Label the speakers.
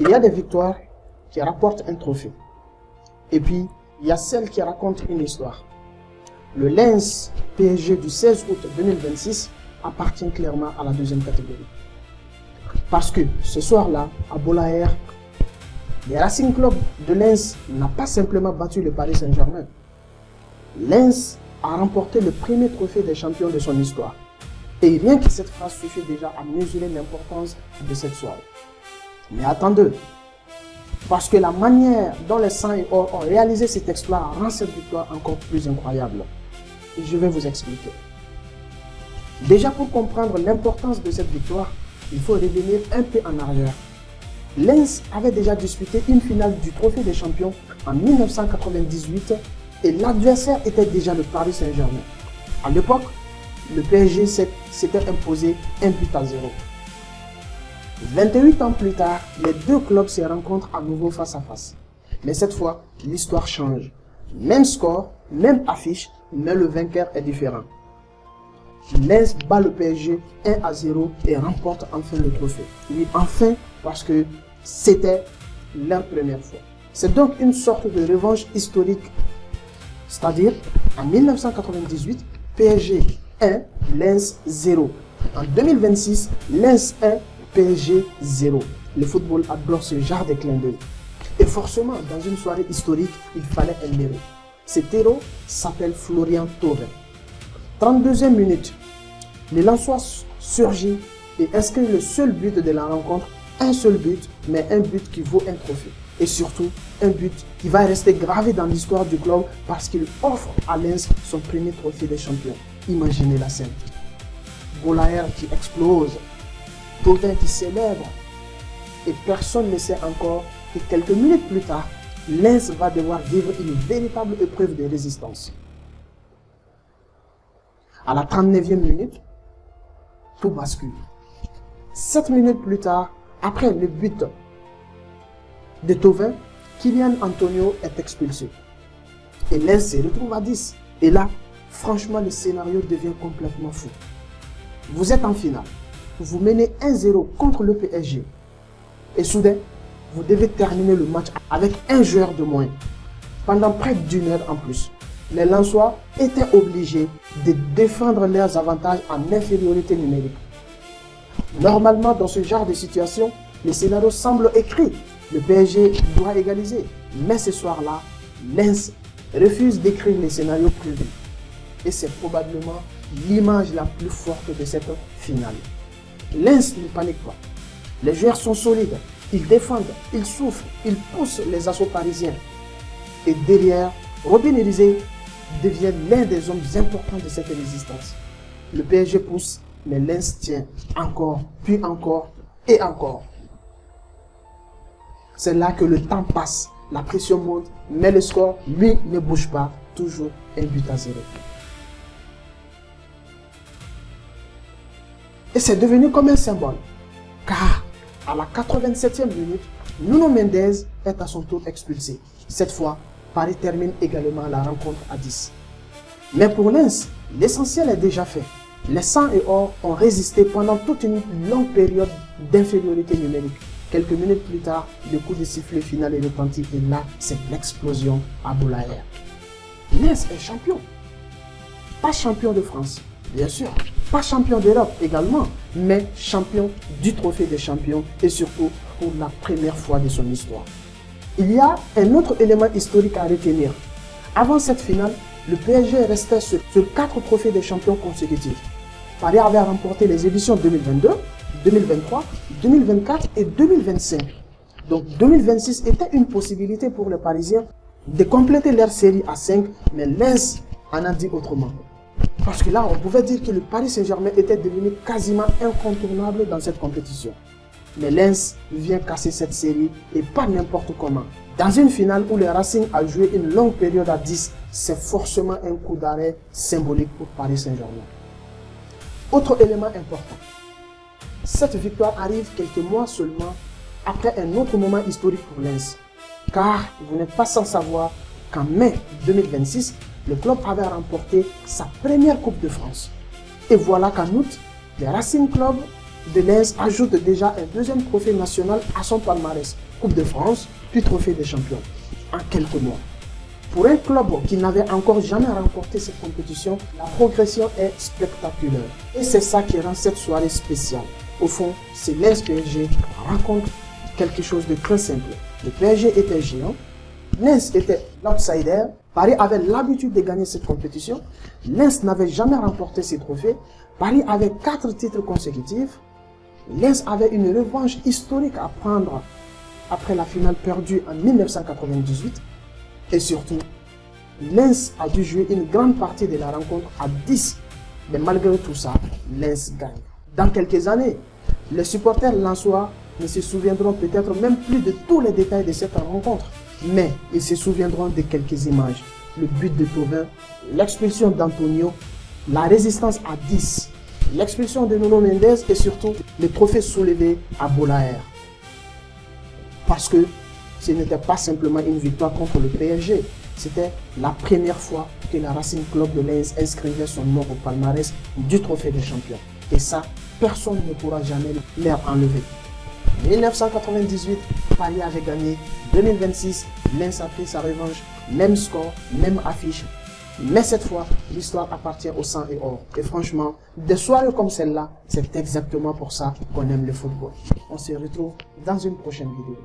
Speaker 1: Il y a des victoires qui rapportent un trophée. Et puis, il y a celles qui racontent une histoire. Le Lens PSG du 16 août 2026 appartient clairement à la deuxième catégorie. Parce que ce soir-là, à Bollaert, le Racing Club de Lens n'a pas simplement battu le Paris Saint-Germain. Lens a remporté le premier trophée des champions de son histoire. Et rien que cette phrase suffit déjà à mesurer l'importance de cette soirée. Mais attendez, parce que la manière dont les Sang et Or ont réalisé cet exploit rend cette victoire encore plus incroyable. Et je vais vous expliquer. Déjà, pour comprendre l'importance de cette victoire, il faut revenir un peu en arrière. Lens avait déjà disputé une finale du Trophée des Champions en 1998 et l'adversaire était déjà le Paris Saint-Germain. À l'époque, le PSG s'était imposé 1 but à 0. 28 ans plus tard, les deux clubs se rencontrent à nouveau face à face. Mais cette fois, l'histoire change. Même score, même affiche, mais le vainqueur est différent. Lens bat le PSG 1 à 0 et remporte enfin le trophée. Oui, enfin, parce que c'était leur première fois. C'est donc une sorte de revanche historique. C'est-à-dire, en 1998, PSG 1, Lens 0. En 2026, Lens 1, PSG 0. Le football adore ce genre de clin d'œil. Et forcément, dans une soirée historique, il fallait un héros. Cet héros s'appelle Florian Thauvin. 32e minute, le Lensois surgit et inscrit le seul but de la rencontre. Un seul but, mais un but qui vaut un trophée. Et surtout, un but qui va rester gravé dans l'histoire du club parce qu'il offre à Lens son premier trophée des champions. Imaginez la scène. Bollaert qui explose, Thauvin qui célèbre. Et personne ne sait encore que quelques minutes plus tard, Lens va devoir vivre une véritable épreuve de résistance. À la 39e minute, tout bascule. 7 minutes plus tard, après le but de Thauvin, Kylian Antonio est expulsé. Et Lens se retrouve à 10. Et là, franchement, le scénario devient complètement fou. Vous êtes en finale. Vous menez 1-0 contre le PSG. Et soudain, vous devez terminer le match avec un joueur de moins. Pendant près d'une heure en plus, les Lensois étaient obligés de défendre leurs avantages en infériorité numérique. Normalement, dans ce genre de situation, le scénario semble écrit. Le PSG doit égaliser. Mais ce soir-là, Lens refuse d'écrire le scénario prévu. Et c'est probablement l'image la plus forte de cette finale. Lens ne panique pas. Les joueurs sont solides. Ils défendent, ils souffrent, ils poussent les assauts parisiens. Et derrière, Robin Elysée devient l'un des hommes importants de cette résistance. Le PSG pousse, mais Lens tient encore, puis encore et encore. C'est là que le temps passe, la pression monte, mais le score, lui, ne bouge pas, toujours 1 but à 0. Et c'est devenu comme un symbole, car à la 87e minute, Nuno Mendes est à son tour expulsé. Cette fois, Paris termine également la rencontre à 10. Mais pour Lens, l'essentiel est déjà fait. Les Sang et Or ont résisté pendant toute une longue période d'infériorité numérique. Quelques minutes plus tard, le coup de sifflet final est retenti et là, c'est l'explosion à Bollaert. Lens est champion. Pas champion de France, bien sûr. Pas champion d'Europe également, mais champion du Trophée des Champions et surtout pour la première fois de son histoire. Il y a un autre élément historique à retenir. Avant cette finale, le PSG restait sur 4 Trophées des Champions consécutifs. Paris avait remporté les éditions 2022, 2023, 2024 et 2025. Donc 2026 était une possibilité pour les Parisiens de compléter leur série à 5, mais Lens en a dit autrement. Parce que là, on pouvait dire que le Paris Saint-Germain était devenu quasiment incontournable dans cette compétition. Mais Lens vient casser cette série et pas n'importe comment. Dans une finale où le Racing a joué une longue période à 10, c'est forcément un coup d'arrêt symbolique pour Paris Saint-Germain. Autre élément important. Cette victoire arrive quelques mois seulement après un autre moment historique pour Lens. Car vous n'êtes pas sans savoir qu'en mai 2026, le club avait remporté sa première Coupe de France. Et voilà qu'en août, le Racing Club de Lens ajoute déjà un deuxième trophée national à son palmarès, Coupe de France, puis Trophée des champions, en quelques mois. Pour un club qui n'avait encore jamais remporté cette compétition, la progression est spectaculaire. Et c'est ça qui rend cette soirée spéciale. Au fond, c'est Lens PSG raconte quelque chose de très simple. Le PSG était géant, Lens était l'outsider, Paris avait l'habitude de gagner cette compétition, Lens n'avait jamais remporté ces trophées, Paris avait 4 titres consécutifs, Lens avait une revanche historique à prendre après la finale perdue en 1998 et surtout, Lens a dû jouer une grande partie de la rencontre à 10, mais malgré tout ça, Lens gagne. Dans quelques années, les supporters lensois ne se souviendront peut-être même plus de tous les détails de cette rencontre, mais ils se souviendront de quelques images. Le but de Thauvin, l'expulsion d'Antonio, la résistance à 10, l'expulsion de Nuno Mendes et surtout le trophée soulevé à Bollaert. Parce que ce n'était pas simplement une victoire contre le PSG, c'était la première fois que la Racing Club de Lens inscrivait son nom au palmarès du trophée des champions. Et ça, personne ne pourra jamais leur enlever. 1998, Paris avait gagné. 2026, Lens a pris sa revanche. Même score, même affiche. Mais cette fois, l'histoire appartient au sang et or. Et franchement, des soirées comme celle-là, c'est exactement pour ça qu'on aime le football. On se retrouve dans une prochaine vidéo.